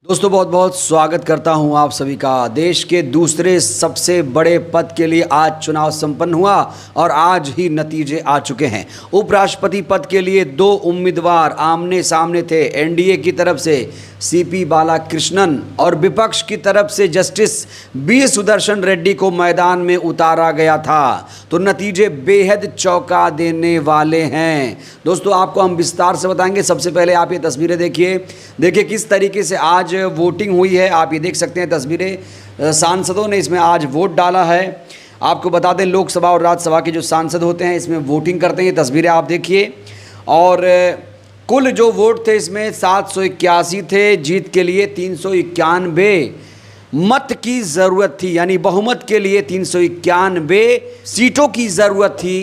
दोस्तों बहुत बहुत स्वागत करता हूं आप सभी का। देश के दूसरे सबसे बड़े पद के लिए आज चुनाव संपन्न हुआ और आज ही नतीजे आ चुके हैं। उपराष्ट्रपति पद के लिए दो उम्मीदवार आमने सामने थे। एनडीए की तरफ से सीपी बालाकृष्णन और विपक्ष की तरफ से जस्टिस बी सुदर्शन रेड्डी को मैदान में उतारा गया था। तो नतीजे बेहद चौंका देने वाले हैं। दोस्तों आपको हम विस्तार से बताएंगे। सबसे पहले आप ये तस्वीरें देखिए किस तरीके से आज वोटिंग हुई है। आप ये देख सकते हैं तस्वीरें। सांसदों ने इसमें आज वोट डाला है। आपको बता दें लोकसभा और राज्यसभा के जो सांसद होते हैं इसमें वोटिंग करते हैं। तस्वीरें आप देखिए। और कुल जो वोट थे इसमें 781 थे। जीत के लिए 391 मत की ज़रूरत थी, यानी बहुमत के लिए 391 सीटों की ज़रूरत थी।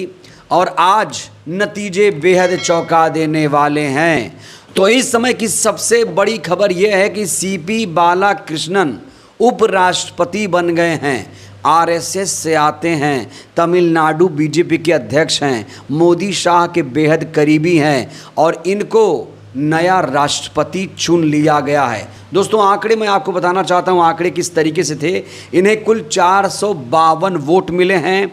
और आज नतीजे बेहद चौंका देने वाले हैं। तो इस समय की सबसे बड़ी खबर यह है कि सीपी बालाकृष्णन उपराष्ट्रपति बन गए हैं। आरएसएस से आते हैं, तमिलनाडु बीजेपी के अध्यक्ष हैं, मोदी शाह के बेहद करीबी हैं और इनको नया राष्ट्रपति चुन लिया गया है। दोस्तों आंकड़े मैं आपको बताना चाहता हूं, आंकड़े किस तरीके से थे। इन्हें कुल 452 वोट मिले हैं।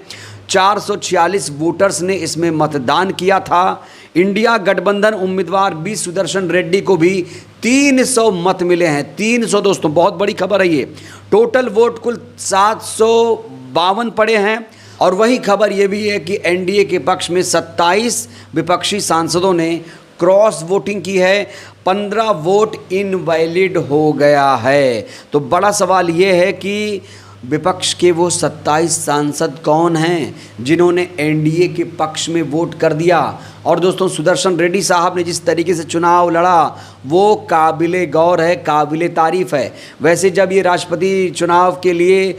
446 वोटर्स ने इसमें मतदान किया था। इंडिया गठबंधन उम्मीदवार बी सुदर्शन रेड्डी को भी 300 मत मिले हैं। 300 दोस्तों बहुत बड़ी खबर है ये। टोटल वोट कुल 752 पड़े हैं। और वही खबर ये भी है कि एनडीए के पक्ष में 27 विपक्षी सांसदों ने क्रॉस वोटिंग की है। 15 वोट इनवैलिड हो गया है। तो बड़ा सवाल ये है कि विपक्ष के वो 27 सांसद कौन हैं जिन्होंने एनडीए के पक्ष में वोट कर दिया। और दोस्तों सुदर्शन रेड्डी साहब ने जिस तरीके से चुनाव लड़ा वो काबिले गौर है, काबिले तारीफ़ है। वैसे जब ये राष्ट्रपति चुनाव के लिए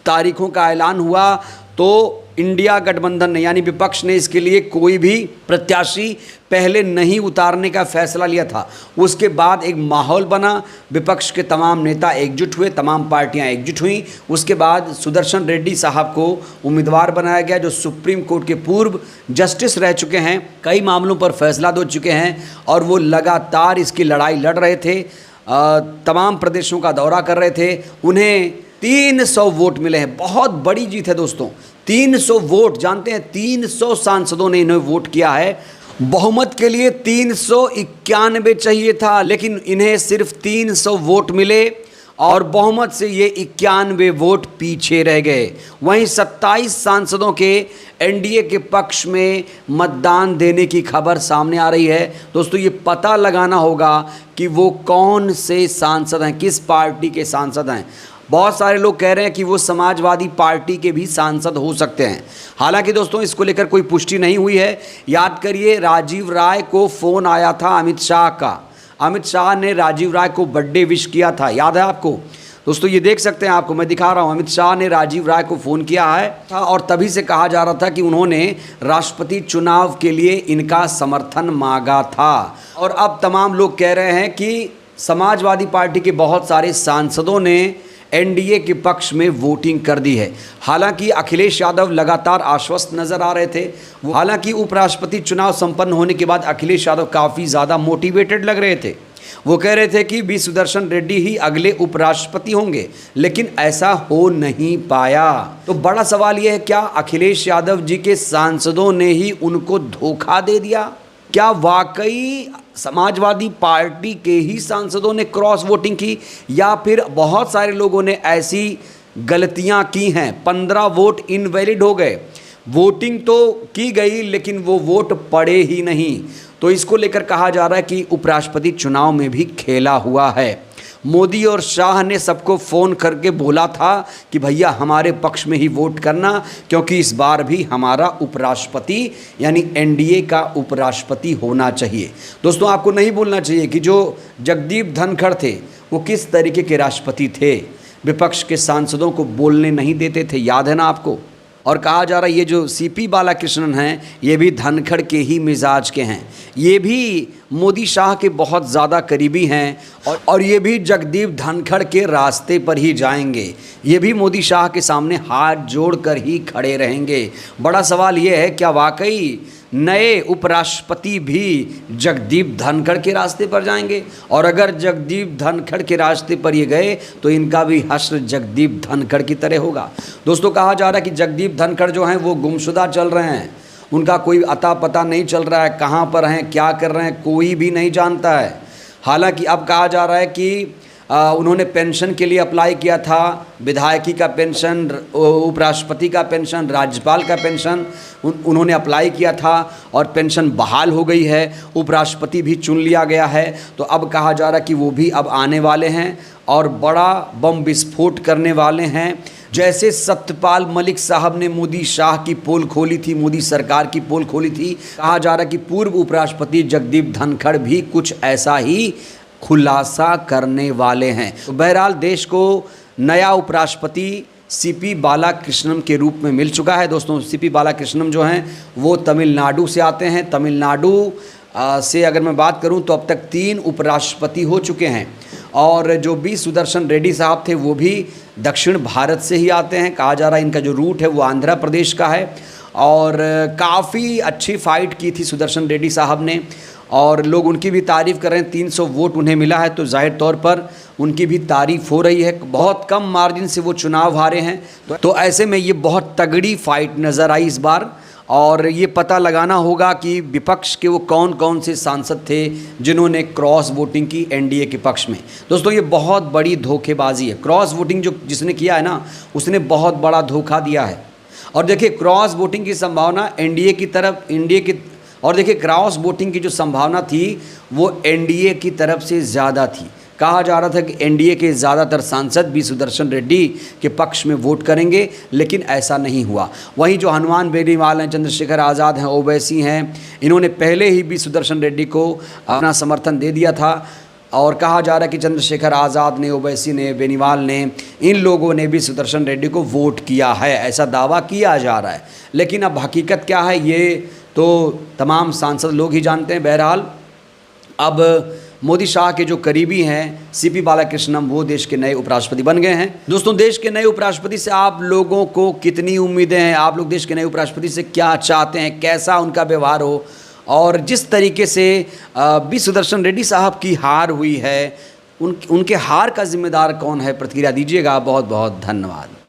तारीखों का ऐलान हुआ तो इंडिया गठबंधन ने यानी विपक्ष ने इसके लिए कोई भी प्रत्याशी पहले नहीं उतारने का फैसला लिया था। उसके बाद एक माहौल बना, विपक्ष के तमाम नेता एकजुट हुए, तमाम पार्टियां एकजुट हुईं। उसके बाद सुदर्शन रेड्डी साहब को उम्मीदवार बनाया गया जो सुप्रीम कोर्ट के पूर्व जस्टिस रह चुके हैं, कई मामलों पर फैसला दे चुके हैं और वो लगातार इसकी लड़ाई लड़ रहे थे, तमाम प्रदेशों का दौरा कर रहे थे। उन्हें 300 वोट मिले हैं। बहुत बड़ी जीत है दोस्तों। 300 वोट, जानते हैं 300 सांसदों ने इन्हें वोट किया है। बहुमत के लिए 391 चाहिए था लेकिन इन्हें सिर्फ 300 वोट मिले और बहुमत से ये 91 वोट पीछे रह गए। वहीं 27 सांसदों के एनडीए के पक्ष में मतदान देने की खबर सामने आ रही है। दोस्तों ये पता लगाना होगा कि वो कौन से सांसद हैं, किस पार्टी के सांसद हैं। बहुत सारे लोग कह रहे हैं कि वो समाजवादी पार्टी के भी सांसद हो सकते हैं। हालांकि दोस्तों इसको लेकर कोई पुष्टि नहीं हुई है। याद करिए राजीव राय को फ़ोन आया था अमित शाह का। अमित शाह ने राजीव राय को बर्थडे विश किया था, याद है आपको। दोस्तों ये देख सकते हैं, आपको मैं दिखा रहा हूँ। अमित शाह ने राजीव राय को फ़ोन किया है और तभी से कहा जा रहा था कि उन्होंने राष्ट्रपति चुनाव के लिए इनका समर्थन मांगा था। और अब तमाम लोग कह रहे हैं कि समाजवादी पार्टी के बहुत सारे सांसदों ने एनडीए के पक्ष में वोटिंग कर दी है। हालांकि अखिलेश यादव लगातार आश्वस्त नजर आ रहे थे। हालांकि उपराष्ट्रपति चुनाव संपन्न होने के बाद अखिलेश यादव काफ़ी ज़्यादा मोटिवेटेड लग रहे थे। वो कह रहे थे कि बी सुदर्शन रेड्डी ही अगले उपराष्ट्रपति होंगे, लेकिन ऐसा हो नहीं पाया। तो बड़ा सवाल यह है, क्या अखिलेश यादव जी के सांसदों ने ही उनको धोखा दे दिया? क्या वाकई समाजवादी पार्टी के ही सांसदों ने क्रॉस वोटिंग की या फिर बहुत सारे लोगों ने ऐसी गलतियां की हैं? 15 वोट इनवैलिड हो गए। वोटिंग तो की गई लेकिन वो वोट पड़े ही नहीं। तो इसको लेकर कहा जा रहा है कि उपराष्ट्रपति चुनाव में भी खेला हुआ है। मोदी और शाह ने सबको फ़ोन करके बोला था कि भैया हमारे पक्ष में ही वोट करना, क्योंकि इस बार भी हमारा उपराष्ट्रपति यानी एनडीए का उपराष्ट्रपति होना चाहिए। दोस्तों आपको नहीं भूलना चाहिए कि जो जगदीप धनखड़ थे वो किस तरीके के राष्ट्रपति थे। विपक्ष के सांसदों को बोलने नहीं देते थे, याद है ना आपको। और कहा जा रहा है ये जो सीपी बालाकृष्णन हैं ये भी धनखड़ के ही मिजाज के हैं। ये भी मोदी शाह के बहुत ज़्यादा करीबी हैं और ये भी जगदीप धनखड़ के रास्ते पर ही जाएंगे। ये भी मोदी शाह के सामने हाथ जोड़कर ही खड़े रहेंगे। बड़ा सवाल ये है, क्या वाकई नए उपराष्ट्रपति भी जगदीप धनखड़ के रास्ते पर जाएंगे, और अगर जगदीप धनखड़ के रास्ते पर ये गए तो इनका भी हश्र जगदीप धनखड़ की तरह होगा। दोस्तों, कहा जा रहा है कि जगदीप धनखड़ जो हैं वो गुमशुदा चल रहे हैं, उनका कोई अता पता नहीं चल रहा है, कहाँ पर हैं, क्या कर रहे हैं, कोई भी नहीं जानता है। हालांकि अब कहा जा रहा है कि उन्होंने पेंशन के लिए अप्लाई किया था, विधायकी का पेंशन, उपराष्ट्रपति का पेंशन, राज्यपाल का पेंशन उन्होंने अप्लाई किया था और पेंशन बहाल हो गई है, उपराष्ट्रपति भी चुन लिया गया है। तो अब कहा जा रहा है कि वो भी अब आने वाले हैं और बड़ा बम विस्फोट करने वाले हैं। जैसे सत्यपाल मलिक साहब ने मोदी शाह की पोल खोली थी, मोदी सरकार की पोल खोली थी, कहा जा रहा है कि पूर्व उपराष्ट्रपति जगदीप धनखड़ भी कुछ ऐसा ही खुलासा करने वाले हैं। तो बहरहाल देश को नया उपराष्ट्रपति सीपी बालाकृष्णन के रूप में मिल चुका है। दोस्तों, सीपी बालाकृष्णन जो हैं वो तमिलनाडु से आते हैं। तमिलनाडु से अगर मैं बात करूं तो अब तक 3 उपराष्ट्रपति हो चुके हैं, और जो बी सुदर्शन रेड्डी साहब थे वो भी दक्षिण भारत से ही आते हैं। कहा जा रहा है इनका जो रूट है वो आंध्र प्रदेश का है, और काफ़ी अच्छी फाइट की थी सुदर्शन रेड्डी साहब ने, और लोग उनकी भी तारीफ़ कर रहे हैं। 300 वोट उन्हें मिला है, तो जाहिर तौर पर उनकी भी तारीफ़ हो रही है। बहुत कम मार्जिन से वो चुनाव हारे हैं, तो ऐसे में ये बहुत तगड़ी फाइट नज़र आई इस बार, और ये पता लगाना होगा कि विपक्ष के वो कौन कौन से सांसद थे जिन्होंने क्रॉस वोटिंग की एनडीए के पक्ष में। दोस्तों, ये बहुत बड़ी धोखेबाजी है। क्रॉस वोटिंग जो जिसने किया है ना, उसने बहुत बड़ा धोखा दिया है। और देखिए, क्रॉस वोटिंग की संभावना एनडीए की तरफ, और देखिए क्रॉस वोटिंग की जो संभावना थी वो एनडीए की तरफ से ज़्यादा थी। कहा जा रहा था कि एनडीए के ज़्यादातर सांसद भी सुदर्शन रेड्डी के पक्ष में वोट करेंगे, लेकिन ऐसा नहीं हुआ। वहीं जो हनुमान बेनीवाल हैं, चंद्रशेखर आज़ाद हैं, ओवैसी हैं, इन्होंने पहले ही भी सुदर्शन रेड्डी को अपना समर्थन दे दिया था, और कहा जा रहा है कि चंद्रशेखर आज़ाद ने, ओवैसी ने, बेनीवाल ने, इन लोगों ने भी सुदर्शन रेड्डी को वोट किया है, ऐसा दावा किया जा रहा है। लेकिन अब हकीकत क्या है ये तो तमाम सांसद लोग ही जानते हैं। बहरहाल अब मोदी शाह के जो करीबी हैं सीपी बालाकृष्णन, वो देश के नए उपराष्ट्रपति बन गए हैं। दोस्तों, देश के नए उपराष्ट्रपति से आप लोगों को कितनी उम्मीदें हैं? आप लोग देश के नए उपराष्ट्रपति से क्या चाहते हैं, कैसा उनका व्यवहार हो? और जिस तरीके से बी सुदर्शन रेड्डी साहब की हार हुई है, उनके हार का जिम्मेदार कौन है? प्रतिक्रिया दीजिएगा। बहुत बहुत धन्यवाद।